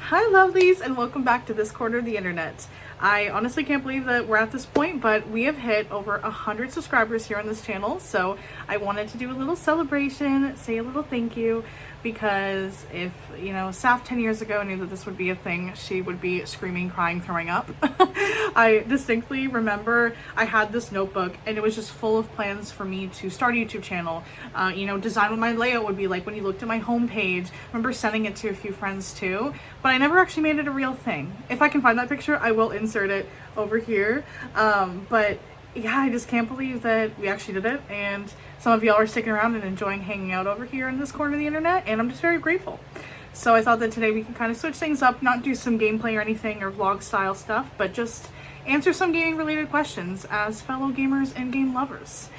Hi lovelies, and welcome back to this corner of the internet. I honestly can't believe that we're at this point, but we have hit over 100 subscribers here on this channel, so I wanted to do a little celebration, say a little thank you, because if, you know, Saf 10 years ago knew that this would be a thing, she would be screaming, crying, throwing up. I distinctly remember I had this notebook and it was just full of plans for me to start a YouTube channel, design what my layout would be like when you looked at my homepage. I remember sending it to a few friends too, but I never actually made it a real thing. If I can find that picture, I will insert it over here. But yeah, I just can't believe that we actually did it, and some of y'all are sticking around and enjoying hanging out over here in this corner of the internet, and I'm just very grateful. So I thought that today we can kind of switch things up, not do some gameplay or anything or vlog style stuff, but just answer some gaming related questions as fellow gamers and game lovers.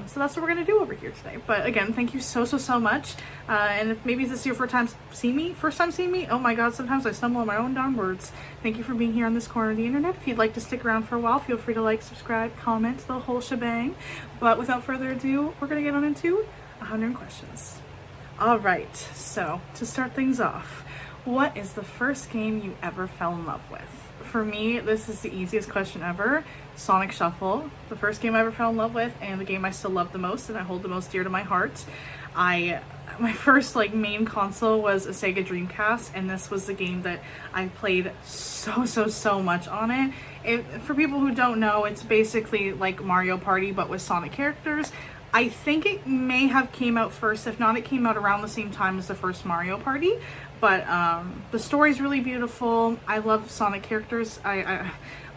So that's what we're going to do over here today. But again, thank you so much. And if maybe this is your first time seeing me, oh my god, sometimes I stumble on my own darn words. Thank you for being here on this corner of the internet. If you'd like to stick around for a while, feel free to like, subscribe, comment, the whole shebang. But without further ado, we're going to get on into 100 questions. Alright, so to start things off, what is the first game you ever fell in love with? For me, this is the easiest question ever. Sonic Shuffle, the first game I ever fell in love with, and the game I still love the most and I hold the most dear to my heart. My first main console was a Sega Dreamcast, and this was the game that I played so much on it. For people who don't know, it's basically like Mario Party but with Sonic characters. I think it may have came out first. If not, it came out around the same time as the first Mario Party. But the story's really beautiful. I love Sonic characters. I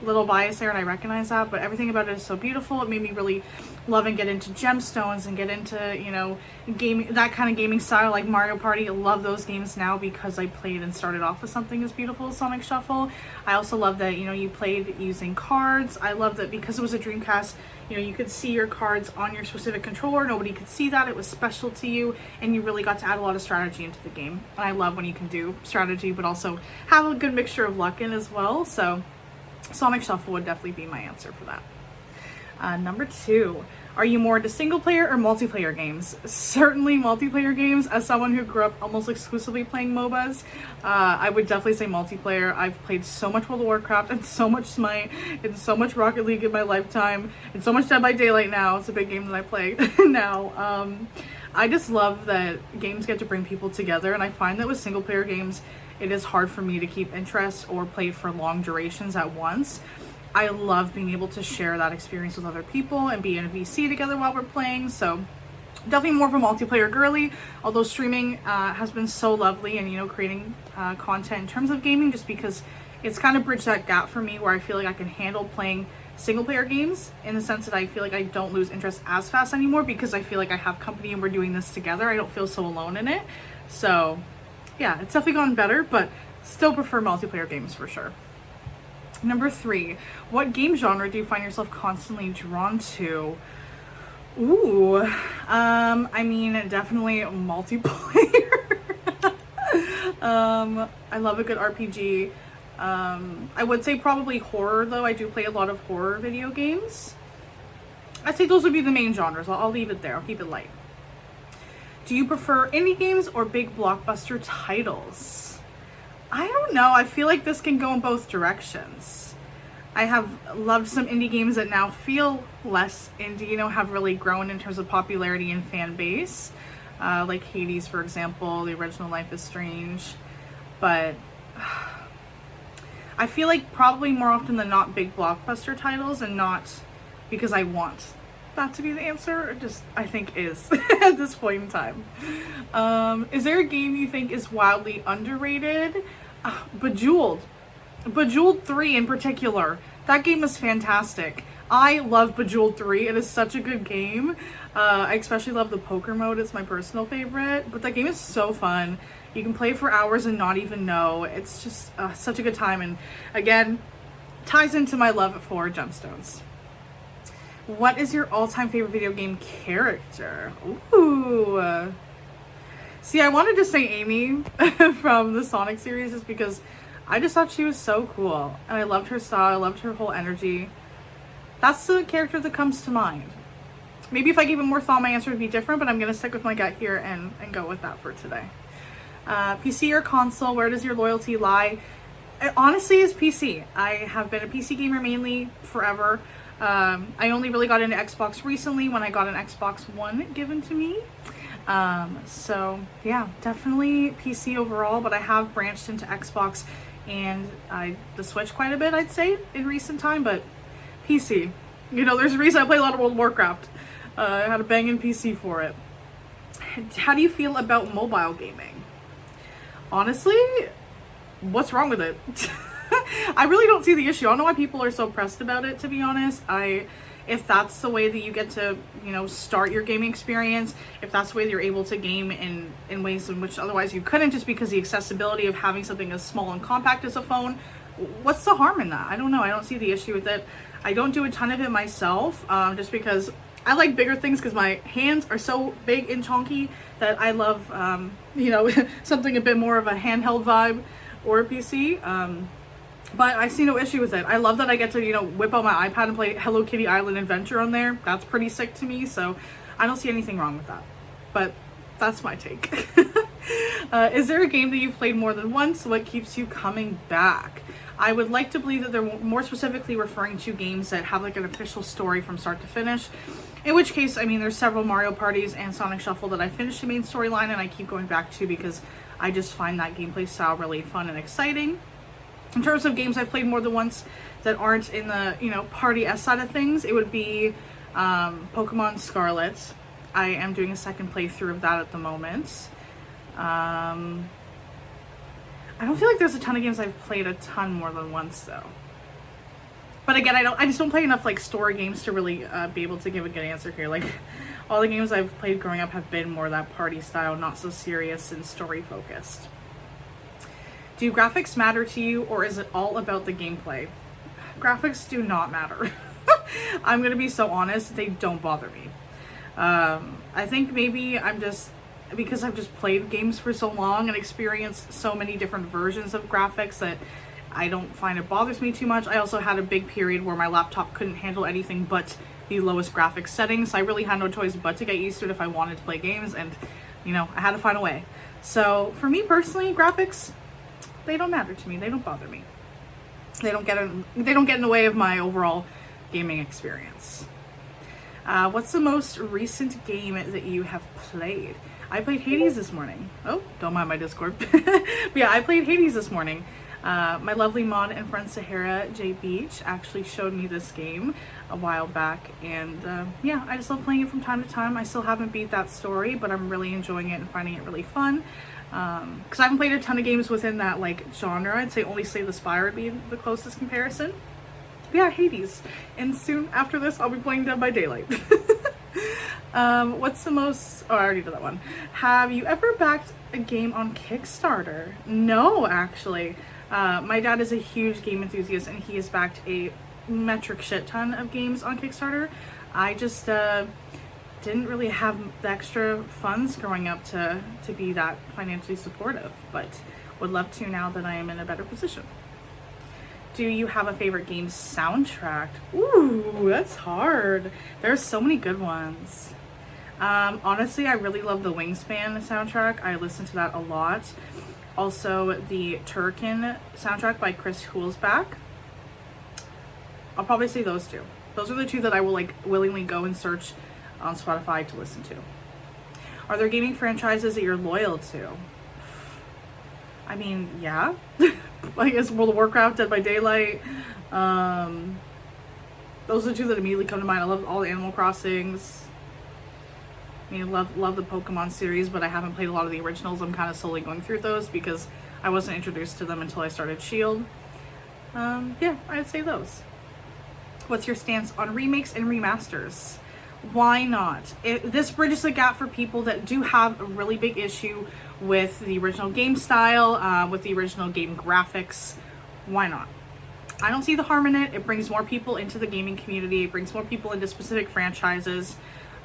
little bias there, and I recognize that, but everything about it is so beautiful. It made me really love and get into gemstones and get into, gaming, that kind of gaming style like Mario Party. I love those games now because I played and started off with something as beautiful as Sonic Shuffle. I also love that, you played using cards. I love that because it was a Dreamcast, you could see your cards on your specific controller. Nobody could see that. It was special to you, and you really got to add a lot of strategy into the game. And I love when you can do strategy, but also have a good mixture of luck in as well. So Sonic Shuffle would definitely be my answer for that. Number 2, are you more into single player or multiplayer games? Certainly multiplayer games. As someone who grew up almost exclusively playing MOBAs, I would definitely say multiplayer. I've played so much World of Warcraft and so much Smite and so much Rocket League in my lifetime and so much Dead by Daylight now. It's a big game that I play now. I just love that games get to bring people together, and I find that with single player games, it is hard for me to keep interest or play for long durations at once. I love being able to share that experience with other people and be in a VC together while we're playing. So definitely more of a multiplayer girly, although streaming has been so lovely, and creating content in terms of gaming, just because it's kind of bridged that gap for me where I feel like I can handle playing single player games in the sense that I feel like I don't lose interest as fast anymore because I feel like I have company and we're doing this together. I don't feel so alone in it. So yeah, it's definitely gotten better, but still prefer multiplayer games for sure. Number 3, what game genre do you find yourself constantly drawn to? Ooh, definitely multiplayer. I love a good RPG. I would say probably horror, though. I do play a lot of horror video games. I'd say those would be the main genres. I'll leave it there. I'll keep it light. Do you prefer indie games or big blockbuster titles? I don't know. I feel like this can go in both directions. I have loved some indie games that now feel less indie, have really grown in terms of popularity and fan base. Like Hades, for example, the original Life is Strange. But I feel like probably more often than not big blockbuster titles, and not because I want that to be the answer, just I think is at this point in time. Is there a game you think is wildly underrated? Bejeweled 3 in particular. That game is fantastic. I love Bejeweled 3. It is such a good game. I especially love the poker mode. It's my personal favorite, but that game is so fun. You can play for hours and not even know. It's just such a good time, and again, ties into my love for gemstones. What is your all-time favorite video game character? Ooh. See, I wanted to say Amy from the Sonic series just because I just thought she was so cool. And I loved her style. I loved her whole energy. That's the character that comes to mind. Maybe if I gave it more thought, my answer would be different, but I'm going to stick with my gut here and go with that for today. PC or console, where does your loyalty lie? It honestly is PC. I have been a PC gamer mainly forever. I only really got into Xbox recently when I got an Xbox One given to me. So yeah, definitely PC overall, but I have branched into Xbox and the Switch quite a bit, I'd say, in recent time, but PC. You know, there's a reason I play a lot of World of Warcraft. I had a banging PC for it. How do you feel about mobile gaming? Honestly, what's wrong with it? I really don't see the issue. I don't know why people are so pressed about it, to be honest. If that's the way that you get to, you know, start your gaming experience, if that's the way that you're able to game in ways in which otherwise you couldn't, just because the accessibility of having something as small and compact as a phone, what's the harm in that? I don't know. I don't see the issue with it. I don't do a ton of it myself, just because I like bigger things, because my hands are so big and chunky that I love, you know, something a bit more of a handheld vibe or a PC. But I see no issue with it. I love that I get to, you know, whip out my iPad and play Hello Kitty Island Adventure on there. That's pretty sick to me, so I don't see anything wrong with that. But that's my take. Is there a game that you've played more than once? What keeps you coming back? I would like to believe that they're more specifically referring to games that have like an official story from start to finish. In which case, I mean, there's several Mario Parties and Sonic Shuffle that I finished the main storyline and I keep going back to because I just find that gameplay style really fun and exciting. In terms of games I've played more than once that aren't in the, you know, Party S side of things, it would be Pokemon Scarlet. I am doing a second playthrough of that at the moment. I don't feel like there's a ton of games I've played a ton more than once though. But again, I just don't play enough like story games to really be able to give a good answer here. Like all the games I've played growing up have been more that party style, not so serious and story focused. Do graphics matter to you, or is it all about the gameplay? Graphics do not matter. I'm gonna be so honest, they don't bother me. I think maybe because I've just played games for so long and experienced so many different versions of graphics that I don't find it bothers me too much. I also had a big period where my laptop couldn't handle anything but the lowest graphics settings, so I really had no choice but to get used to it if I wanted to play games, and you know, I had to find a way. So for me personally, graphics, they don't matter to me. They don't bother me. They don't get in the way of my overall gaming experience. What's the most recent game that you have played? I played Hades this morning. Oh, don't mind my Discord. But yeah, I played Hades this morning. My lovely mod and friend Sahara J Beach actually showed me this game a while back, and yeah, I just love playing it from time to time. I still haven't beat that story, but I'm really enjoying it and finding it really fun. Because I haven't played a ton of games within that like genre. I'd say only Slay the Spire would be the closest comparison. But yeah, Hades. And soon after this, I'll be playing Dead by Daylight. What's the most... Oh, I already did that one. Have you ever backed a game on Kickstarter? No, actually. My dad is a huge game enthusiast, and he has backed a metric shit ton of games on Kickstarter. I just... didn't really have the extra funds growing up to be that financially supportive, but would love to now that I am in a better position. Do you have a favorite game soundtrack? Ooh, that's hard. There's so many good ones. Honestly, I really love the Wingspan soundtrack. I listen to that a lot. Also, the Turrican soundtrack by Chris Hulsback. I'll probably say those two. Those are the two that I will like willingly go and search on Spotify to listen to. Are there gaming franchises that you're loyal to? I mean, yeah. I guess World of Warcraft, Dead by Daylight. Those are the two that immediately come to mind. I love all the Animal Crossings. I mean, love the Pokemon series, but I haven't played a lot of the originals. I'm kind of slowly going through those because I wasn't introduced to them until I started Shield. Yeah, I'd say those. What's your stance on remakes and remasters? Why not? This bridges the gap for people that do have a really big issue with the original game style, with the original game graphics. Why not? I don't see the harm in it. It brings more people into the gaming community. It brings more people into specific franchises.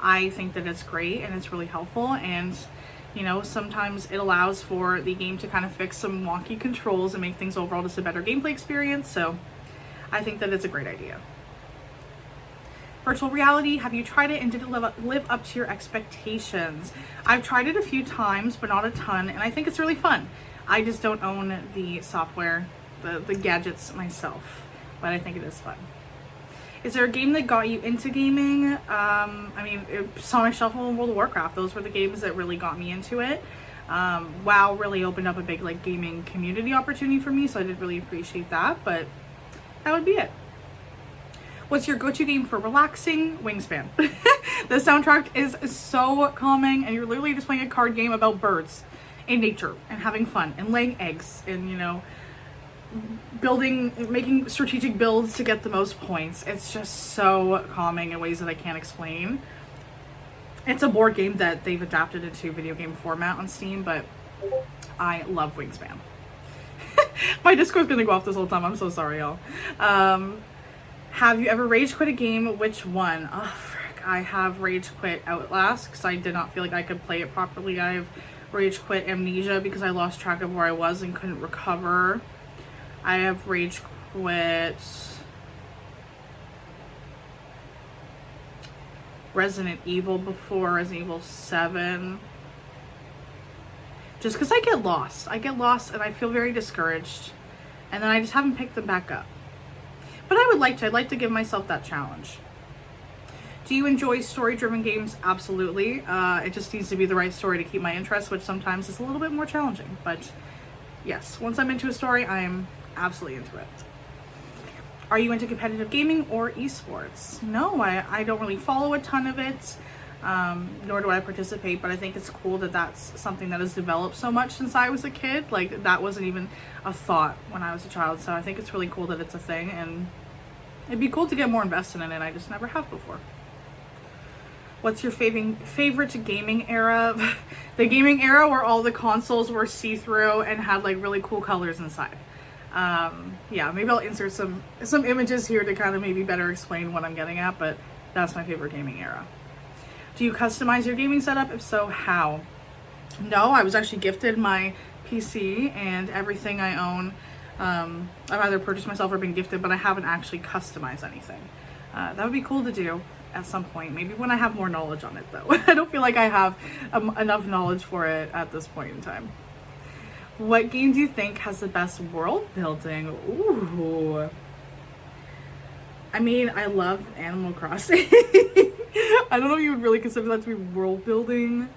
I think that it's great and it's really helpful, and you know, sometimes it allows for the game to kind of fix some wonky controls and make things overall just a better gameplay experience. So I think that it's a great idea. Virtual reality, have you tried it and did it live up to your expectations? I've tried it a few times, but not a ton, and I think it's really fun. I just don't own the software, the gadgets myself, but I think it is fun. Is there a game that got you into gaming? I mean, Sonic Shuffle and World of Warcraft, those were the games that really got me into it. WoW really opened up a big like gaming community opportunity for me, so I did really appreciate that, but that would be it. What's your go-to game for relaxing? Wingspan. The soundtrack is so calming, and you're literally just playing a card game about birds and nature and having fun and laying eggs and, you know, making strategic builds to get the most points. It's just so calming in ways that I can't explain. It's a board game that they've adapted into video game format on Steam, but I love Wingspan. My Discord's gonna go off this whole time. I'm so sorry, y'all. Have you ever rage quit a game? Which one? Oh, frick. I have rage quit Outlast because I did not feel like I could play it properly. I've rage quit Amnesia because I lost track of where I was and couldn't recover. I have rage quit Resident Evil before, Resident Evil 7. Just because I get lost. I get lost and I feel very discouraged. And then I just haven't picked them back up. But I would like to. I'd like to give myself that challenge. Do you enjoy story-driven games? Absolutely. It just needs to be the right story to keep my interest, which sometimes is a little bit more challenging. But yes, once I'm into a story, I am absolutely into it. Are you into competitive gaming or esports? No, I don't really follow a ton of it, nor do I participate, but I think it's cool that that's something that has developed so much since I was a kid. Like, that wasn't even a thought when I was a child, so I think it's really cool that it's a thing, and it'd be cool to get more invested in it. I just never have before. What's your favorite gaming era? The gaming era where all the consoles were see-through and had like really cool colors inside. Yeah, maybe I'll insert some images here to kind of maybe better explain what I'm getting at, but that's my favorite gaming era. Do you customize your gaming setup? If so, how? No, I was actually gifted my PC and everything I own. I've either purchased myself or been gifted, but I haven't actually customized anything. That would be cool to do at some point, maybe when I have more knowledge on it though. I don't feel like I have enough knowledge for it at this point in time. What game do you think has the best world building? Ooh. I mean, I love Animal Crossing. I don't know if you would really consider that to be world building.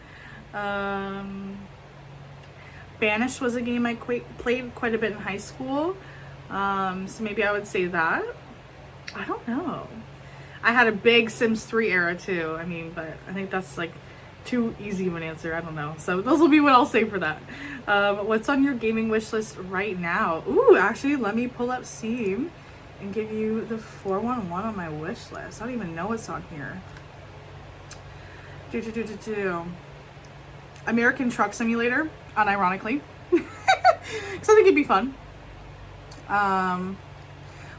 Banished was a game I played quite a bit in high school. So maybe I would say that. I don't know. I had a big Sims 3 era too. I mean, but I think that's like too easy of an answer. I don't know. So those will be what I'll say for that. What's on your gaming wish list right now? Ooh, actually, let me pull up Steam and give you the 411 on my wish list. I don't even know what's on here. American Truck Simulator, unironically. Because I think it'd be fun.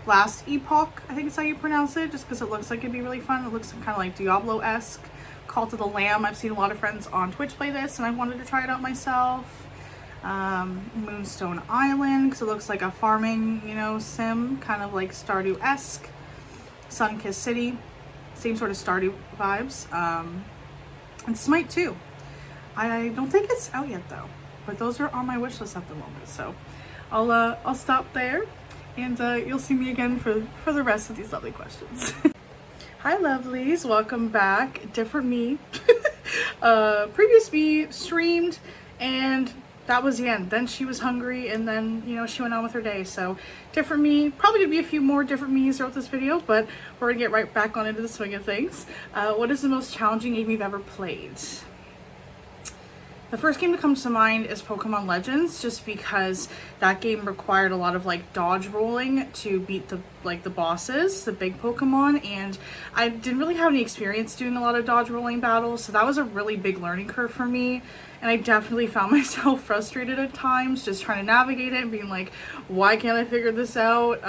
Last Epoch, I think is how you pronounce it, just because it looks like it'd be really fun. It looks kind of like Diablo-esque. Call to the Lamb, I've seen a lot of friends on Twitch play this, and I wanted to try it out myself. Moonstone Island, because it looks like a farming, you know, sim, kind of like Stardew-esque. Sunkissed City, same sort of Stardew vibes. And Smite 2. I don't think it's out yet though, but those are on my wish list at the moment. So I'll stop there, and you'll see me again for the rest of these lovely questions. Hi lovelies, welcome back. Different me. Previous me streamed, and that was the end. Then she was hungry, and then, you know, she went on with her day. So different me, probably gonna be a few more different me's throughout this video, but we're gonna get right back on into the swing of things. What is the most challenging game you've ever played? The first game that comes to mind is Pokemon Legends, just because that game required a lot of like dodge rolling to beat the bosses, the big Pokemon, and I didn't really have any experience doing a lot of dodge rolling battles, so that was a really big learning curve for me, and I definitely found myself frustrated at times just trying to navigate it and being like, why can't I figure this out?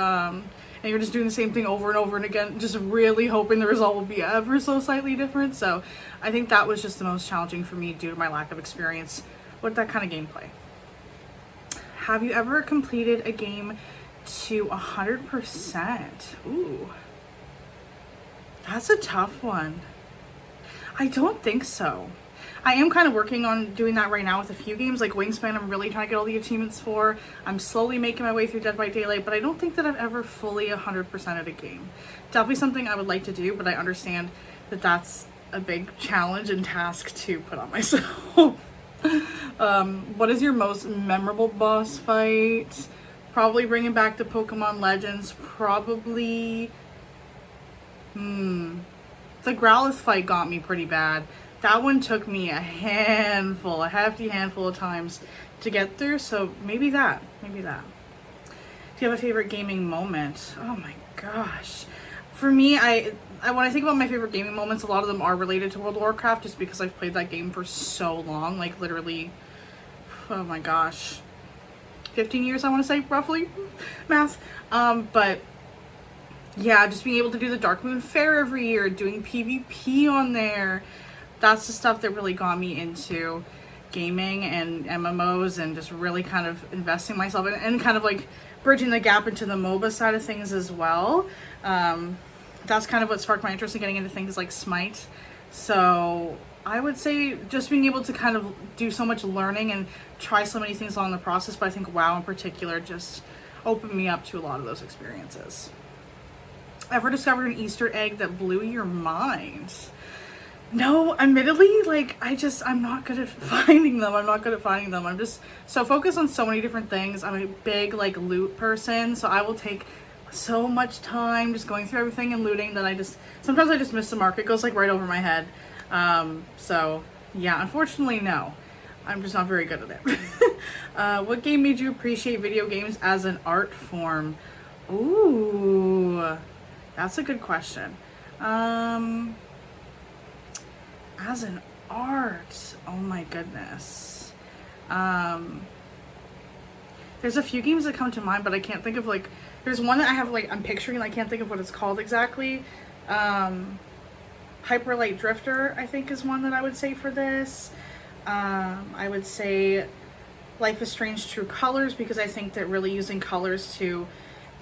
And you're just doing the same thing over and over and again, just really hoping the result will be ever so slightly different. So I think that was just the most challenging for me due to my lack of experience with that kind of gameplay. Have you ever completed a game to 100%? Ooh. That's a tough one. I don't think so. I am kind of working on doing that right now with a few games, like Wingspan. I'm really trying to get all the achievements for. I'm slowly making my way through Dead by Daylight, but I don't think that I've ever fully 100%ed a game. Definitely something I would like to do, but I understand that that's a big challenge and task to put on myself. What is your most memorable boss fight? Probably bringing back the Pokemon Legends. Probably, the Growlithe fight got me pretty bad. That one took me a hefty handful of times to get through, so maybe that. Do you have a favorite gaming moment? Oh my gosh. For me, I when I think about my favorite gaming moments, a lot of them are related to World of Warcraft, just because I've played that game for so long, like literally, oh my gosh, 15 years, I want to say, roughly, math. But yeah, just being able to do the Dark Moon Fair every year, doing PvP on there, that's the stuff that really got me into gaming and MMOs, and just really kind of investing myself in, and kind of like bridging the gap into the MOBA side of things as well. That's kind of what sparked my interest in getting into things like Smite. So I would say just being able to kind of do so much learning and try so many things along the process, but I think WoW in particular just opened me up to a lot of those experiences. Ever discovered an Easter egg that blew your mind? No, admittedly, like, I'm not good at finding them. I'm just so focused on so many different things. I'm a big, like, loot person, so I will take so much time just going through everything and looting that sometimes I just miss the mark. It goes, like, right over my head. So, yeah, unfortunately, no. I'm just not very good at it. What game made you appreciate video games as an art form? Ooh, that's a good question. As an art, oh my goodness. There's a few games that come to mind, but I can't think of, like, there's one that I have, like, I'm picturing, and I can't think of what it's called exactly. Hyper Light Drifter, I think, is one that I would say for this. I would say Life is Strange True Colors, because I think that really using colors to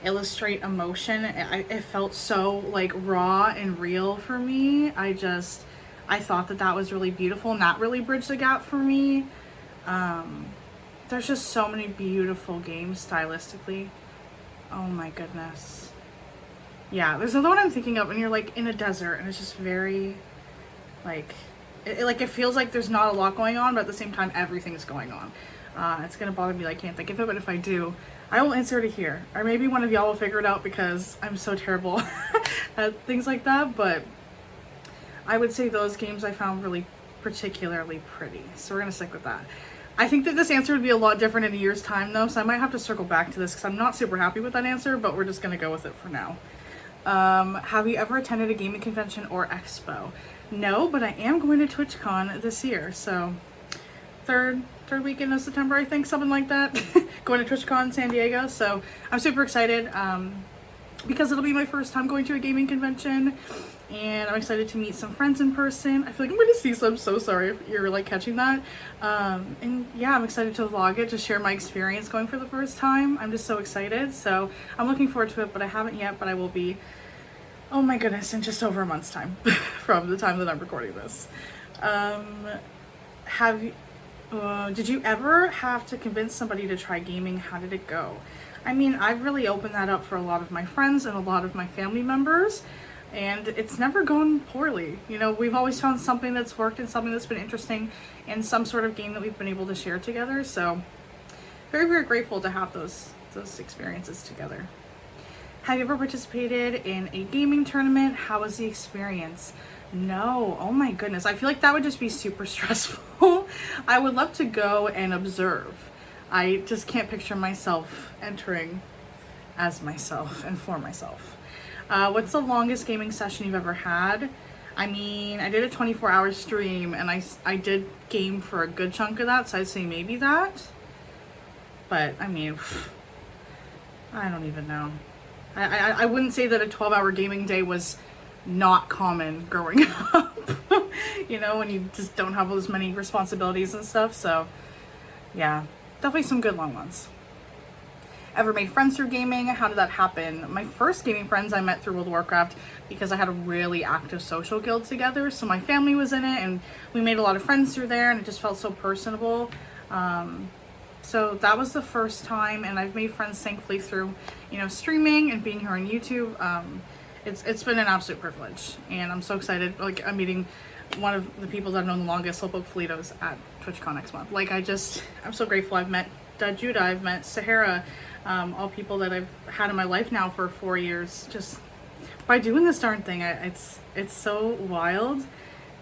illustrate emotion, it felt so, like, raw and real for me. I thought that was really beautiful, and that really bridged the gap for me. There's just so many beautiful games stylistically. Oh my goodness. Yeah, there's another one I'm thinking of, and you're like in a desert, and it's just very, like, it feels like there's not a lot going on, but at the same time, everything's going on. It's gonna bother me that I can't think of it, but if I do, I will insert it here. Or maybe one of y'all will figure it out, because I'm so terrible at things like that, but I would say those games I found really particularly pretty. So we're going to stick with that. I think that this answer would be a lot different in a year's time, though, so I might have to circle back to this, because I'm not super happy with that answer, but we're just going to go with it for now. Have you ever attended a gaming convention or expo? No, but I am going to TwitchCon this year, so third weekend of September, I think, something like that. Going to TwitchCon San Diego, so I'm super excited, because it'll be my first time going to a gaming convention, and I'm excited to meet some friends in person. I feel like I'm going to see some. I'm so sorry if you're, like, catching that. And yeah, I'm excited to vlog it, to share my experience going for the first time. I'm just so excited, so I'm looking forward to it, but I haven't yet, but I will be, oh my goodness, in just over a month's time from the time that I'm recording this. Did you ever have to convince somebody to try gaming? How did it go? I mean, I've really opened that up for a lot of my friends and a lot of my family members, and it's never gone poorly. You know, we've always found something that's worked and something that's been interesting and some sort of game that we've been able to share together. So very, very grateful to have those experiences together. Have you ever participated in a gaming tournament? How was the experience? No. Oh my goodness. I feel like that would just be super stressful. I would love to go and observe. I just can't picture myself entering as myself and for myself. What's the longest gaming session you've ever had? I mean, I did a 24-hour stream, and I did game for a good chunk of that, so I'd say maybe that. But, I mean, I don't even know. I wouldn't say that a 12-hour gaming day was not common growing up. You know, when you just don't have as many responsibilities and stuff, so yeah, definitely some good long ones. ever made friends through gaming? How did that happen? My first gaming friends I met through World of Warcraft because I had a really active social guild together. So my family was in it and we made a lot of friends through there, and it just felt so personable. So that was the first time, and I've made friends thankfully through, you know, streaming and being here on YouTube. It's been an absolute privilege, and I'm so excited. Like, I'm meeting one of the people that I've known the longest, Slowpoke Felitos, at TwitchCon next month. Like, I'm so grateful. I've met Judah, I've met Sahara, all people that I've had in my life now for 4 years, just by doing this darn thing. It's so wild,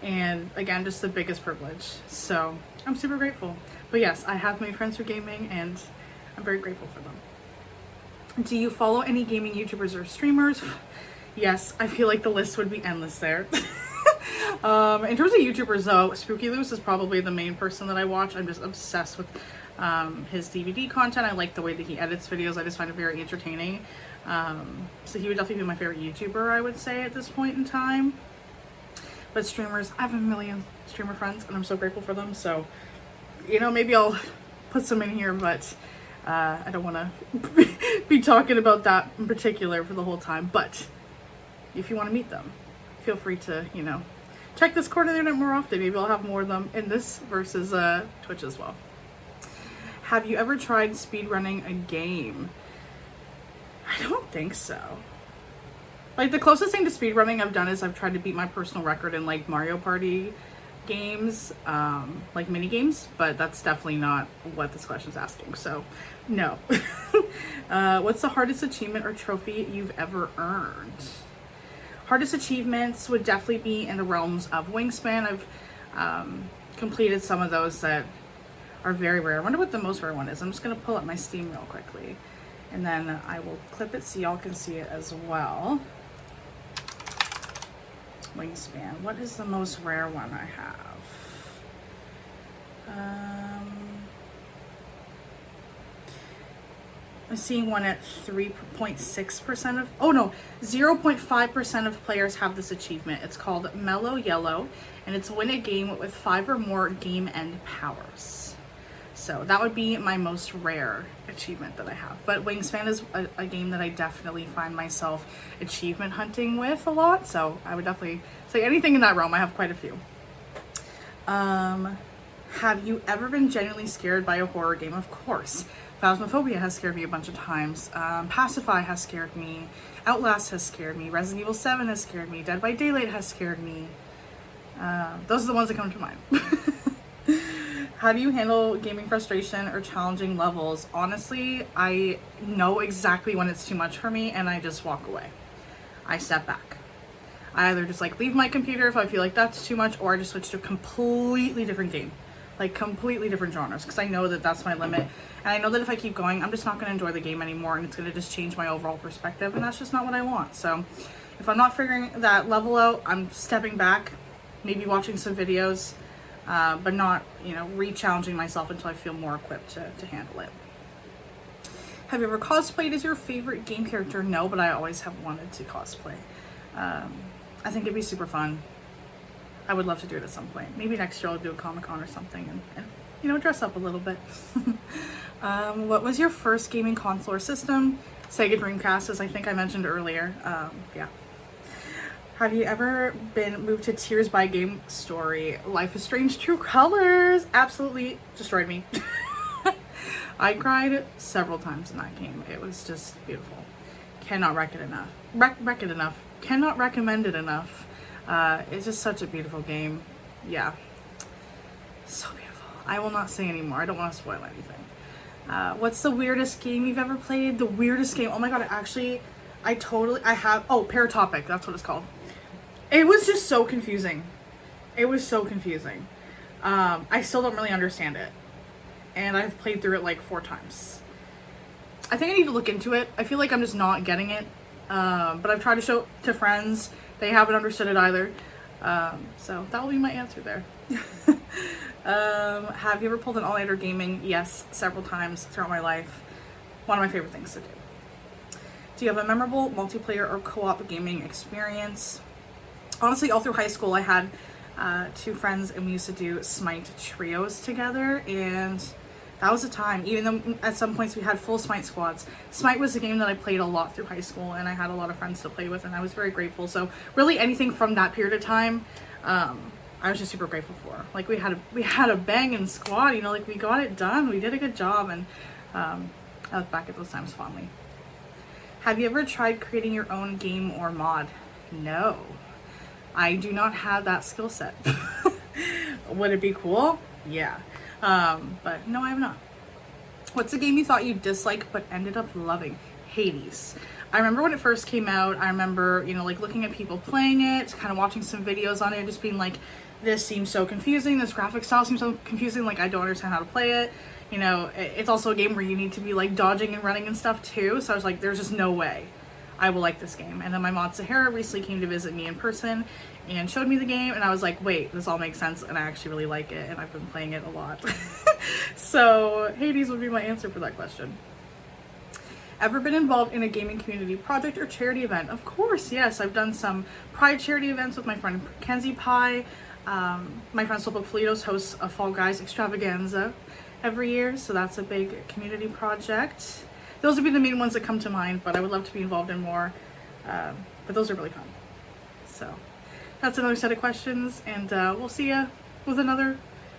and again, just the biggest privilege. So I'm super grateful. But yes, I have made friends through gaming, and I'm very grateful for them. Do you follow any gaming YouTubers or streamers? Yes, I feel like the list would be endless there. In terms of YouTubers though, Spooky Loose is probably the main person that I watch. I'm just obsessed with his DVD content. I like the way that he edits videos. I just find it very entertaining. So he would definitely be my favorite YouTuber, I would say, at this point in time. But streamers, I have a million streamer friends, and I'm so grateful for them. So, you know, maybe I'll put some in here, but I don't want to be talking about that in particular for the whole time. But if you want to meet them, feel free to, you know, check this corner of the internet more often. Maybe I'll have more of them in this versus Twitch as well. Have you ever tried speedrunning a game? I don't think so. Like, the closest thing to speedrunning I've done is I've tried to beat my personal record in, like, Mario Party games, like mini games, but that's definitely not what this question is asking, so no. What's the hardest achievement or trophy you've ever earned? Hardest achievements would definitely be in the realms of Wingspan. I've completed some of those that are very rare. I wonder what the most rare one is. I'm just going to pull up my Steam real quickly, and then I will clip it so y'all can see it as well. Wingspan. What is the most rare one I have? I'm seeing one at 3.6% of, oh no, 0.5% of players have this achievement. It's called Mellow Yellow, and it's win a game with 5 or more game end powers. So that would be my most rare achievement that I have. But Wingspan is a game that I definitely find myself achievement hunting with a lot. So I would definitely say anything in that realm. I have quite a few. Have you ever been genuinely scared by a horror game? Of course. Phasmophobia has scared me a bunch of times. Pacify has scared me. Outlast has scared me. Resident Evil 7 has scared me. Dead by Daylight has scared me. Those are the ones that come to mind. How do you handle gaming frustration or challenging levels? Honestly, I know exactly when it's too much for me, and I just walk away. I step back. I either just like leave my computer if I feel like that's too much, or I just switch to a completely different game, like completely different genres, because I know that that's my limit, and I know that if I keep going, I'm just not going to enjoy the game anymore, and it's going to just change my overall perspective, and that's just not what I want. So if I'm not figuring that level out, I'm stepping back, maybe watching some videos, but not, you know, re-challenging myself until I feel more equipped to handle it. Have you ever cosplayed as your favorite game character? No, but I always have wanted to cosplay. I think it'd be super fun. I would love to do it at some point. Maybe next year I'll do a Comic-Con or something and you know, dress up a little bit. What was your first gaming console or system? Sega Dreamcast, as I think I mentioned earlier. Yeah. Have you ever been moved to tears by a game story? Life is Strange True Colors absolutely destroyed me. I cried several times in that game. It was just beautiful. Cannot recommend it enough. Cannot recommend it enough. It's just such a beautiful game. Yeah. So beautiful. I will not say anymore. I don't want to spoil anything. What's the weirdest game you've ever played? The weirdest game. Oh my god, I have, oh, Paratopic, that's what it's called. It was just so confusing. It was so confusing. I still don't really understand it. And I've played through it like 4 times. I think I need to look into it. I feel like I'm just not getting it. But I've tried to show it to friends. They haven't understood it either. So that will be my answer there. Have you ever pulled an all-nighter gaming? Yes, several times throughout my life. One of my favorite things to do. Do you have a memorable multiplayer or co-op gaming experience? Honestly, all through high school, I had 2 friends, and we used to do Smite trios together, and That was a time, even though at some points we had full Smite squads. Smite was a game that I played a lot through high school, and I had a lot of friends to play with, and I was very grateful. So really anything from that period of time, I was just super grateful for. Like we had a banging squad, you know, like we got it done. We did a good job, and I look back at those times fondly. Have you ever tried creating your own game or mod? No, I do not have that skill set. Would it be cool? Yeah. But no, I have not. What's a game you thought you'd dislike but ended up loving? Hades. I remember when it first came out, I remember, you know, like looking at people playing it, kind of watching some videos on it, just being like, this seems so confusing, this graphic style seems so confusing, like I don't understand how to play it. You know, it's also a game where you need to be like dodging and running and stuff too, so I was like, there's just no way I will like this game. And then my mod Sahara recently came to visit me in person and showed me the game, and I was like, wait, this all makes sense, and I actually really like it, and I've been playing it a lot. So Hades would be my answer for that question. Ever been involved in a gaming community project or charity event? Of course, yes. I've done some Pride charity events with my friend Kenzie Pie. My friend Soulbook Felitos hosts a Fall Guys extravaganza every year, so that's a big community project. Those would be the main ones that come to mind, but I would love to be involved in more. But those are really fun. So that's another set of questions, and we'll see you with another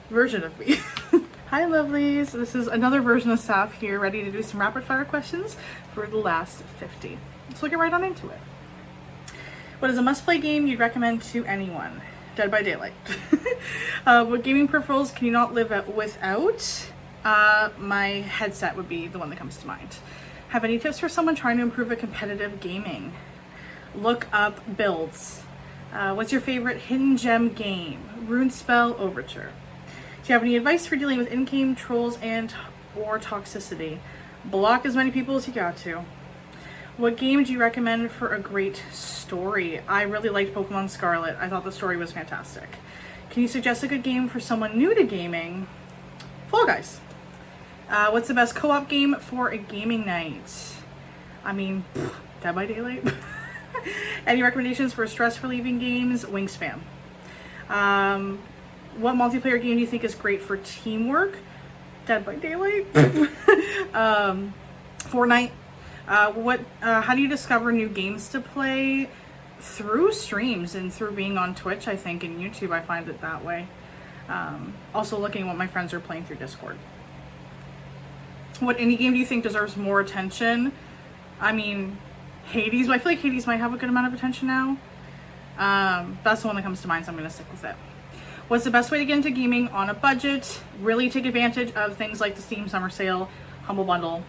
version of me. Hi lovelies, this is another version of Saph here, ready to do some rapid fire questions for the last 50. Let's get right on into it. What is a must-play game you'd recommend to anyone? Dead by Daylight. What gaming peripherals can you not live without? My headset would be the one that comes to mind. Have any tips for someone trying to improve a competitive gaming? Look up builds. What's your favorite hidden gem game? Runespell Overture. Do you have any advice for dealing with in-game trolls and or toxicity? Block as many people as you got to. What game do you recommend for a great story? I really liked Pokemon Scarlet. I thought the story was fantastic. Can you suggest a good game for someone new to gaming? Fall Guys. What's the best co-op game for a gaming night? I mean, Dead by Daylight. Any recommendations for stress relieving games? Wingspan. What multiplayer game do you think is great for teamwork? Dead by Daylight. Fortnite. How do you discover new games to play? Through streams and through being on Twitch, I think, and YouTube. I find it that way. Also looking at what my friends are playing through Discord. What indie game do you think deserves more attention? I mean, Hades. I feel like Hades might have a good amount of attention now. That's the one that comes to mind, so I'm going to stick with it. What's the best way to get into gaming on a budget? Really take advantage of things like the Steam Summer Sale, Humble Bundle.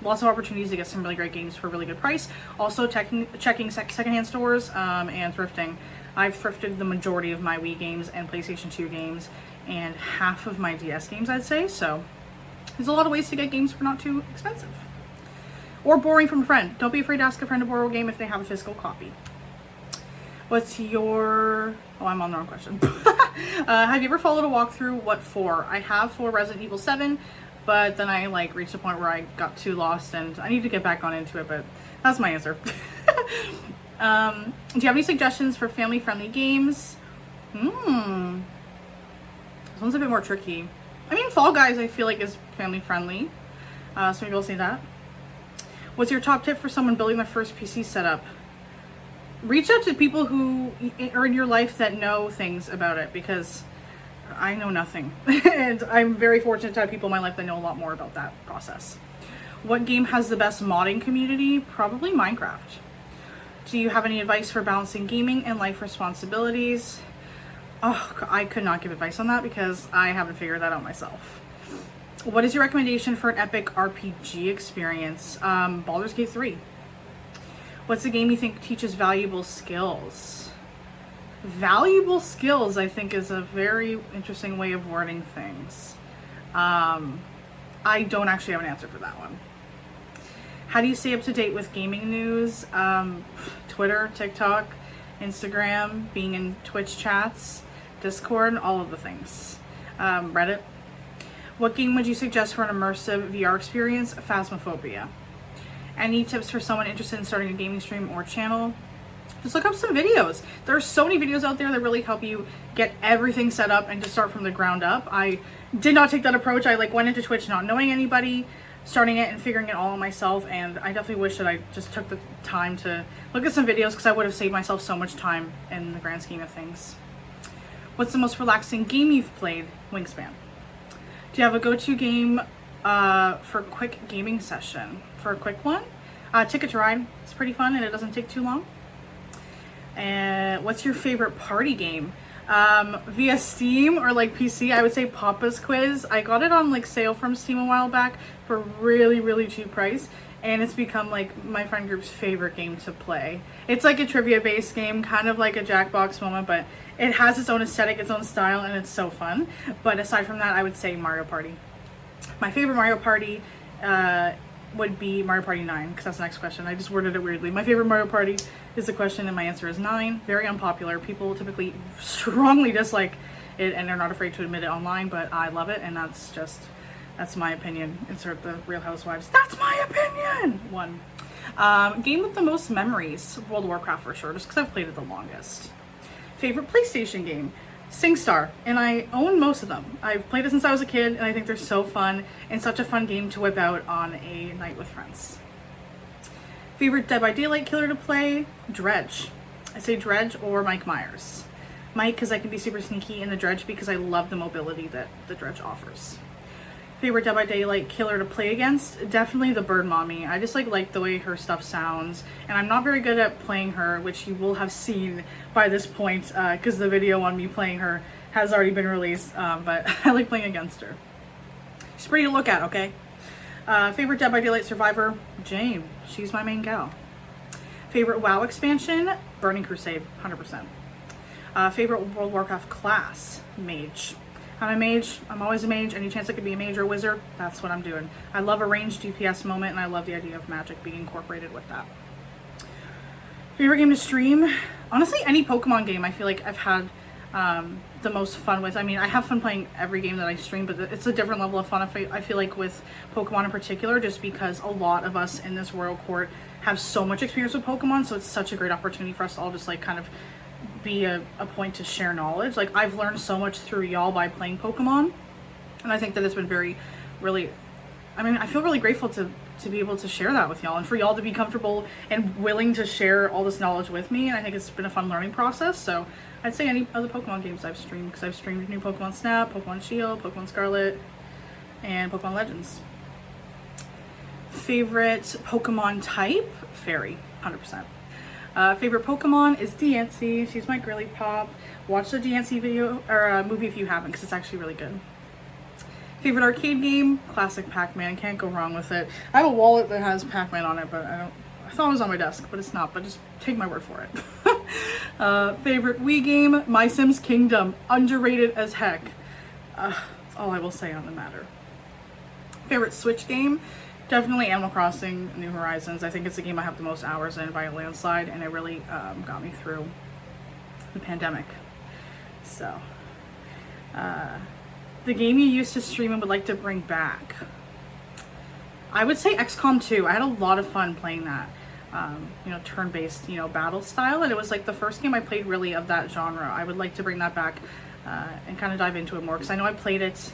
Lots of opportunities to get some really great games for a really good price. Also checking secondhand stores and thrifting. I've thrifted the majority of my Wii games and PlayStation 2 games and half of my DS games, I'd say. So there's a lot of ways to get games for not too expensive. Or borrowing from a friend. Don't be afraid to ask a friend to borrow a game if they have a physical copy. What's your... Oh, I'm on the wrong question. Have you ever followed a walkthrough? What for? I have for Resident Evil 7, but then I reached a point where I got too lost and I need to get back on into it, but that's my answer. Do you have any suggestions for family-friendly games? This one's a bit more tricky. I mean, Fall Guys I feel like is family-friendly, so maybe I'll say that. What's your top tip for someone building their first PC setup? Reach out to people who are in your life that know things about it, because I know nothing. And I'm very fortunate to have people in my life that know a lot more about that process. What game has the best modding community? Probably Minecraft. Do you have any advice for balancing gaming and life responsibilities? Oh, I could not give advice on that because I haven't figured that out myself. What is your recommendation for an epic RPG experience? Baldur's Gate 3. What's a game you think teaches valuable skills? Valuable skills, I think, is a very interesting way of wording things. I don't actually have an answer for that one. How do you stay up to date with gaming news? Twitter, TikTok, Instagram, being in Twitch chats, Discord, all of the things. Reddit. What game would you suggest for an immersive VR experience? Phasmophobia. Any tips for someone interested in starting a gaming stream or channel? just look up some videos. There are so many videos out there that really help you get everything set up and to start from the ground up. I did not take that approach. I like went into Twitch not knowing anybody, starting it and figuring it all on myself, and I definitely wish that I just took the time to look at some videos, because I would have saved myself so much time in the grand scheme of things. What's the most relaxing game you've played? Wingspan. Do you have a go-to game for a quick gaming session? For a quick one? Ticket to Ride. It's pretty fun and it doesn't take too long. And what's your favorite party game? Via Steam or like PC, I would say Papa's Quiz. I got it on like sale from Steam a while back for a really cheap price, and it's become like my friend group's favorite game to play. It's like a trivia based game, kind of like a Jackbox moment, but it has its own aesthetic, its own style, and it's so fun. But aside from that, I would say Mario Party. My favorite Mario Party would be Mario Party 9, because that's the next question. I just worded it weirdly. My favorite Mario Party is the question, and my answer is 9. Very unpopular. People typically strongly dislike it, and they're not afraid to admit it online, but I love it, and that's my opinion. Insert the Real Housewives. That's my opinion! 1. Game with the most memories. World of Warcraft for sure, just because I've played it the longest. Favorite PlayStation game? SingStar, and I own most of them. I've played it since I was a kid, and I think they're so fun, and such a fun game to whip out on a night with friends. Favorite Dead by Daylight killer to play? Dredge. I say Dredge or Mike Myers. Mike, because I can be super sneaky, in the Dredge because I love the mobility that the Dredge offers. Favorite Dead by Daylight killer to play against? Definitely the Bird Mommy. I just like the way her stuff sounds, and I'm not very good at playing her, which you will have seen by this point, because the video on me playing her has already been released, but I like playing against her. She's pretty to look at, okay? Favorite Dead by Daylight survivor? Jane. She's my main gal. Favorite WoW expansion? Burning Crusade, 100%. Favorite World of Warcraft class? Mage. I'm a mage. I'm always a mage. Any chance I could be a mage or a wizard, that's what I'm doing. I love a ranged DPS moment, and I love the idea of magic being incorporated with that. Favorite game to stream? Honestly, any Pokemon game I feel like I've had the most fun with. I mean, I have fun playing every game that I stream, but it's a different level of fun I feel like with Pokemon in particular, just because a lot of us in this royal court have so much experience with Pokemon, so it's such a great opportunity for us to all just like kind of be a point to share knowledge. Like, I've learned so much through y'all by playing Pokemon, and I think that it's been I feel really grateful to be able to share that with y'all, and for y'all to be comfortable and willing to share all this knowledge with me, and I think it's been a fun learning process. So I'd say any other Pokemon games I've streamed, because I've streamed new Pokemon Snap, Pokemon Shield, Pokemon Scarlet, and Pokemon Legends. Favorite Pokemon type? Fairy, 100%. Favorite Pokemon is Diancie. She's my girly pop. Watch the Diancie video or movie if you haven't, because it's actually really good. Favorite arcade game? Classic Pac-Man. Can't go wrong with it. I have a wallet that has Pac-Man on it, but I thought it was on my desk, but it's not. But just take my word for it. Favorite Wii game? My Sims Kingdom. Underrated as heck. That's all I will say on the matter. Favorite Switch game? Definitely Animal Crossing New Horizons. I think it's the game I have the most hours in by a landslide, and it really got me through the pandemic. So, the game you used to stream and would like to bring back? I would say XCOM 2. I had a lot of fun playing that. Turn-based, battle style, and it was like the first game I played really of that genre. I would like to bring that back and kind of dive into it more, because I know I played it.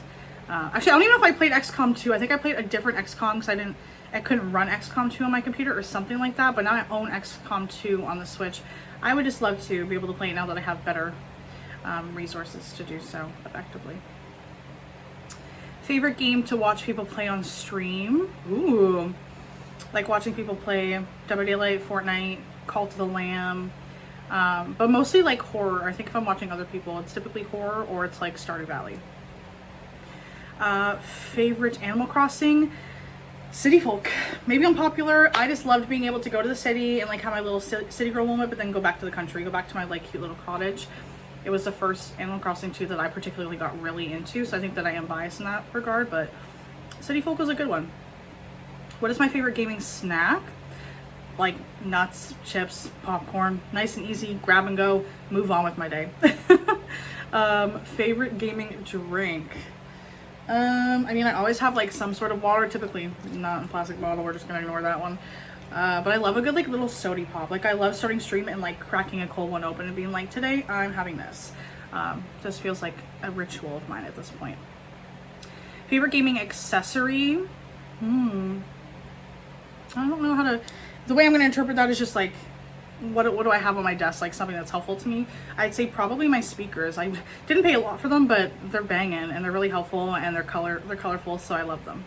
Actually, I don't even know if I played XCOM 2. I think I played a different XCOM, because I couldn't run XCOM 2 on my computer or something like that, but now I own XCOM 2 on the Switch. I would just love to be able to play it now that I have better resources to do so effectively. Favorite game to watch people play on stream? Ooh, like watching people play Dead by Daylight, Fortnite, Cult of the Lamb, but mostly like horror. I think if I'm watching other people, it's typically horror, or it's like Stardew Valley. Favorite Animal Crossing? City Folk. Maybe unpopular. I just loved being able to go to the city and like have my little city girl moment, but then go back to the country, go back to my like cute little cottage. It was the first Animal Crossing 2 that I particularly got really into, so I think that I am biased in that regard, but City Folk was a good one. What is my favorite gaming snack? Like nuts, chips, popcorn. Nice and easy, grab and go, move on with my day. Favorite gaming drink? I always have like some sort of water, typically not in a plastic bottle. We're just gonna ignore that one. But I love a good like little sody pop. Like I love starting stream and like cracking a cold one open and being like, today I'm having this. Just feels like a ritual of mine at this point. Favorite gaming accessory? I don't know how to, the way I'm going to interpret that is just like, what do I have on my desk, like something that's helpful to me? I'd say probably my speakers. I didn't pay a lot for them, but they're banging and they're really helpful and they're colorful, so I love them.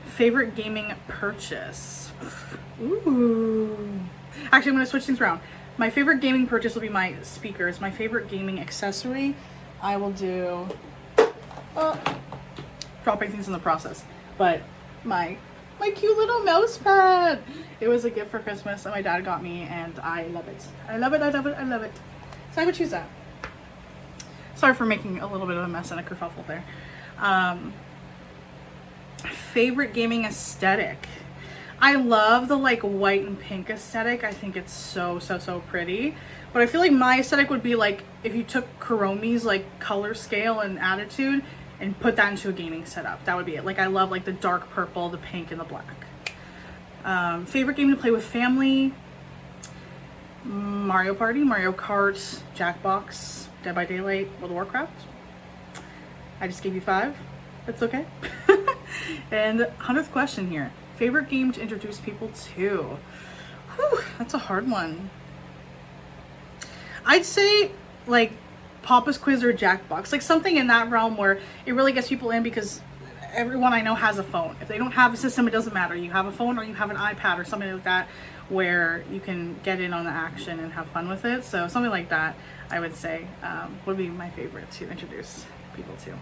Favorite gaming purchase? Ooh. Actually, I'm going to switch things around. My favorite gaming purchase will be my speakers. My favorite gaming accessory, I will do, dropping things in the process, but my cute little mouse pad. It was a gift for Christmas that my dad got me and I love it. I love it, I love it, I love it. So I would choose that. Sorry for making a little bit of a mess and a kerfuffle there. Favorite gaming aesthetic. I love the like white and pink aesthetic. I think it's so pretty. But I feel like my aesthetic would be like if you took Kuromi's like color scale and attitude and put that into a gaming setup. That would be it. Like I love like the dark purple, the pink, and the black. Favorite game to play with family? Mario Party, Mario Kart, Jackbox, Dead by Daylight, World of Warcraft. I just gave you 5. That's okay. And 100th question here. Favorite game to introduce people to? Whew, that's a hard one. I'd say like Papa's Quiz or Jackbox, like something in that realm where it really gets people in, because everyone I know has a phone. If they don't have a system, it doesn't matter. You have a phone or you have an iPad or something like that where you can get in on the action and have fun with it. So something like that, I would say, would be my favorite to introduce people to.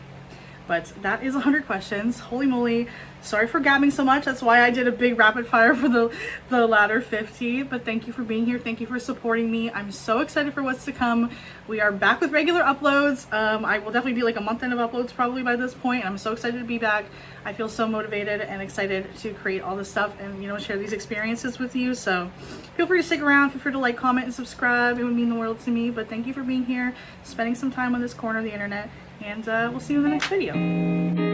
But that is 100 questions. Holy moly. Sorry for gabbing so much. That's why I did a big rapid fire for the latter 50. But thank you for being here. Thank you for supporting me. I'm so excited for what's to come. We are back with regular uploads. I will definitely be like a month end of uploads probably by this point. I'm so excited to be back. I feel so motivated and excited to create all this stuff and, you know, share these experiences with you. So feel free to stick around. Feel free to like, comment, and subscribe. It would mean the world to me. But thank you for being here, spending some time on this corner of the internet. And we'll see you in the next video.